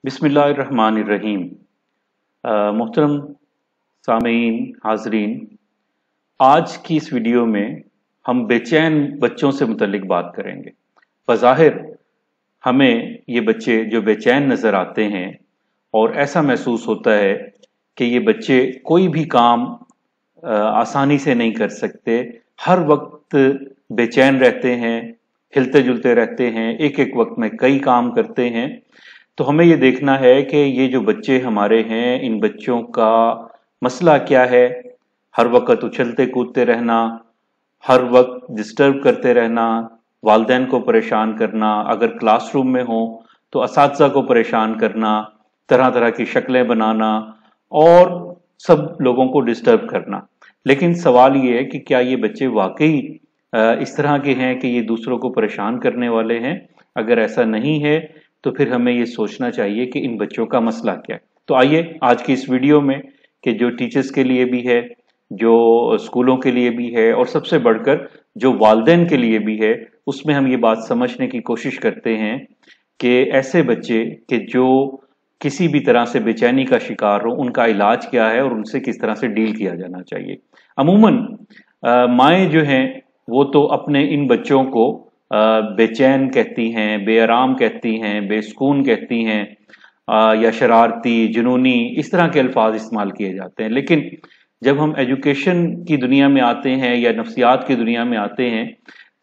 बिस्मिल्लाहिर्रहमानिर्रहीम। मोहतरम सामीन हाजरीन, आज की इस वीडियो में हम बेचैन बच्चों से मुतल्लिक बात करेंगे। बज़ाहिर हमें ये बच्चे जो बेचैन नज़र आते हैं और ऐसा महसूस होता है कि ये बच्चे कोई भी काम आसानी से नहीं कर सकते, हर वक्त बेचैन रहते हैं, हिलते जुलते रहते हैं, एक एक वक्त में कई काम करते हैं। तो हमें ये देखना है कि ये जो बच्चे हमारे हैं, इन बच्चों का मसला क्या है। हर वक्त उछलते कूदते रहना, हर वक्त डिस्टर्ब करते रहना, वालिदैन को परेशान करना, अगर क्लासरूम में हो तो असातिज़ा को परेशान करना, तरह तरह की शक्लें बनाना और सब लोगों को डिस्टर्ब करना। लेकिन सवाल ये है कि क्या ये बच्चे वाकई इस तरह के हैं कि ये दूसरों को परेशान करने वाले हैं? अगर ऐसा नहीं है तो फिर हमें ये सोचना चाहिए कि इन बच्चों का मसला क्या है। तो आइए आज की इस वीडियो में, कि जो टीचर्स के लिए भी है, जो स्कूलों के लिए भी है और सबसे बढ़कर जो वालिदैन के लिए भी है, उसमें हम ये बात समझने की कोशिश करते हैं कि ऐसे बच्चे कि जो किसी भी तरह से बेचैनी का शिकार हो, उनका इलाज क्या है और उनसे किस तरह से डील किया जाना चाहिए। अमूमन माएँ जो हैं वो तो अपने इन बच्चों को बेचैन कहती हैं, बेआराम कहती हैं, बेसुकून कहती हैं, या शरारती, जुनूनी, इस तरह के अल्फाज इस्तेमाल किए जाते हैं। लेकिन जब हम एजुकेशन की दुनिया में आते हैं या नफ्सियात की दुनिया में आते हैं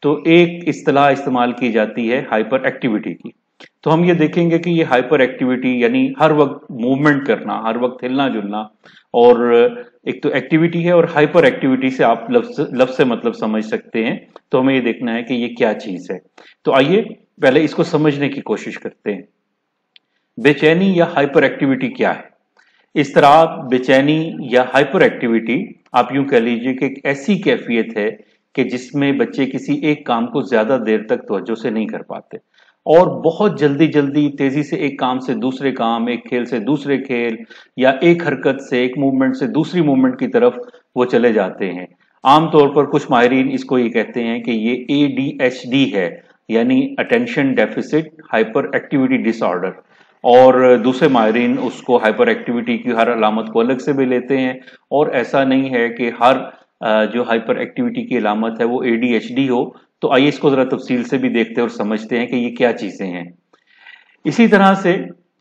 तो एक इस्तिलाह इस्तेमाल की जाती है हाइपर एक्टिविटी की। तो हम ये देखेंगे कि ये हाइपर एक्टिविटी यानी हर वक्त मूवमेंट करना, हर वक्त हिलना जुलना, और एक तो एक्टिविटी है और हाइपर एक्टिविटी से आप लफ्ज से मतलब समझ सकते हैं। तो हमें ये देखना है कि ये क्या चीज है। तो आइए पहले इसको समझने की कोशिश करते हैं। बेचैनी या हाइपर एक्टिविटी क्या है? इस तरह बेचैनी या हाइपर एक्टिविटी आप यूं कह लीजिए कि एक ऐसी कैफियत है कि जिसमें बच्चे किसी एक काम को ज्यादा देर तक तवज्जो से नहीं कर पाते और बहुत जल्दी जल्दी तेजी से एक काम से दूसरे काम, एक खेल से दूसरे खेल, या एक हरकत से, एक मूवमेंट से दूसरी मूवमेंट की तरफ वो चले जाते हैं। आमतौर पर कुछ माहिरीन इसको ये कहते हैं कि ये ADHD है, यानी attention deficit hyper activity disorder. और दूसरे माहिरीन उसको हाइपर एक्टिविटी की हर अलामत को अलग से भी लेते हैं। और ऐसा नहीं है कि हर जो हाइपर एक्टिविटी की अलामत है वो ADHD हो। तो आइए इसको जरा तफसील से भी देखते हैं और समझते हैं कि ये क्या चीजें हैं। इसी तरह से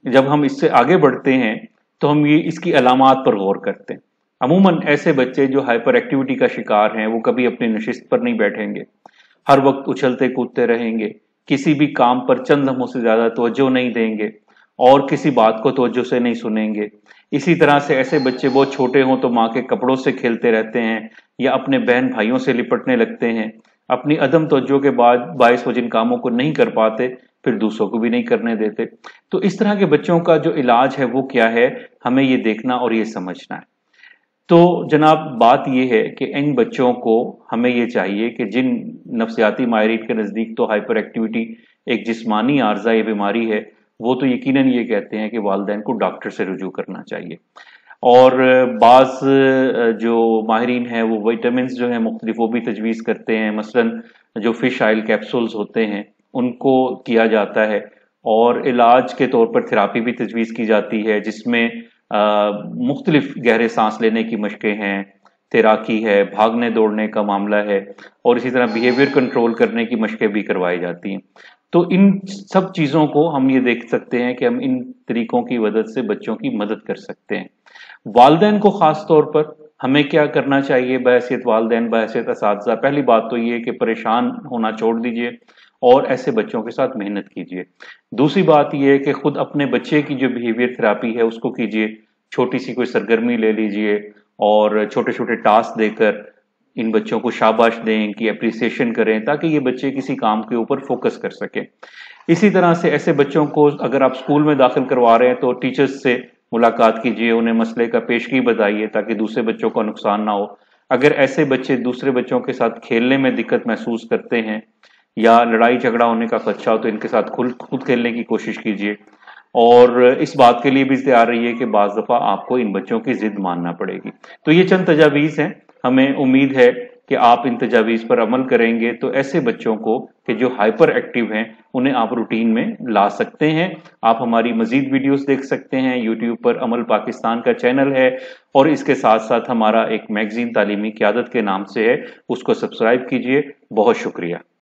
जब हम इससे आगे बढ़ते हैं तो हम ये इसकी अलामात पर गौर करते हैं। अमूमन ऐसे बच्चे जो हाइपर एक्टिविटी का शिकार हैं वो कभी अपनी नशिस्त पर नहीं बैठेंगे, हर वक्त उछलते कूदते रहेंगे, किसी भी काम पर चंद लम्हों से ज्यादा तवज्जो नहीं देंगे और किसी बात को तवज्जो से नहीं सुनेंगे। इसी तरह से ऐसे बच्चे बहुत छोटे हों तो माँ के कपड़ों से खेलते रहते हैं या अपने बहन भाइयों से लिपटने लगते हैं। अपनी अदम तवज्जो के बाद बायस वो जिन कामों को नहीं कर पाते फिर दूसरों को भी नहीं करने देते। तो इस तरह के बच्चों का जो इलाज है वो क्या है, हमें ये देखना और ये समझना है। तो जनाब बात यह है कि इन बच्चों को हमें ये चाहिए कि जिन नफ्सियाती माहिरीन के नज़दीक तो हाइपर एक्टिविटी एक जिस्मानी आर्जा या बीमारी है, वो तो यकीनन ये कहते हैं कि वालिदैन को डॉक्टर से रुजू करना चाहिए। और बाज़ जो माहिरीन हैं वो विटामिन्स जो हैं मुख्तलिफ वो भी तजवीज़ करते हैं। मसलन जो फिश ऑयल कैप्सूल्स होते हैं उनको किया जाता है, और इलाज के तौर पर थेरापी भी तजवीज़ की जाती है, जिसमें मुख्तलिफ गहरे सांस लेने की मशकें हैं, तैराकी है, भागने दौड़ने का मामला है, और इसी तरह बिहेवियर कंट्रोल करने की मशकें भी करवाई जाती हैं। तो इन सब चीज़ों को हम ये देख सकते हैं कि हम इन तरीकों की मदद से बच्चों की मदद कर सकते हैं। वालिदैन को खास तौर पर हमें क्या करना चाहिए बहैसियत वालिदैन, बहैसियत असातिज़ा? पहली बात तो ये कि परेशान होना छोड़ दीजिए और ऐसे बच्चों के साथ मेहनत कीजिए। दूसरी बात यह है कि खुद अपने बच्चे की जो बिहेवियर थेरापी है उसको कीजिए। छोटी सी कोई सरगर्मी ले लीजिए और छोटे छोटे टास्क देकर इन बच्चों को शाबाश दें, इनकी अप्रिसिएशन करें, ताकि ये बच्चे किसी काम के ऊपर फोकस कर सकें। इसी तरह से ऐसे बच्चों को अगर आप स्कूल में दाखिल करवा रहे हैं तो टीचर्स से मुलाकात कीजिए, उन्हें मसले का पेशगी बताइए ताकि दूसरे बच्चों को नुकसान ना हो। अगर ऐसे बच्चे दूसरे बच्चों के साथ खेलने में दिक्कत महसूस करते हैं या लड़ाई झगड़ा होने का खदशा हो तो इनके साथ खुद खेलने की कोशिश कीजिए। और इस बात के लिए भी तैयार रहिए कि बाज़ दफ़ा आपको इन बच्चों की जिद मानना पड़ेगी। तो ये चंद तजावीज़ हैं। हमें उम्मीद है कि आप इन तजावीज़ पर अमल करेंगे तो ऐसे बच्चों को कि जो हाइपर एक्टिव हैं उन्हें आप रूटीन में ला सकते हैं। आप हमारी मजीद वीडियोस देख सकते हैं। यूट्यूब पर अमल पाकिस्तान का चैनल है और इसके साथ साथ हमारा एक मैगजीन तालीमी क़यादत के नाम से है, उसको सब्सक्राइब कीजिए। बहुत शुक्रिया।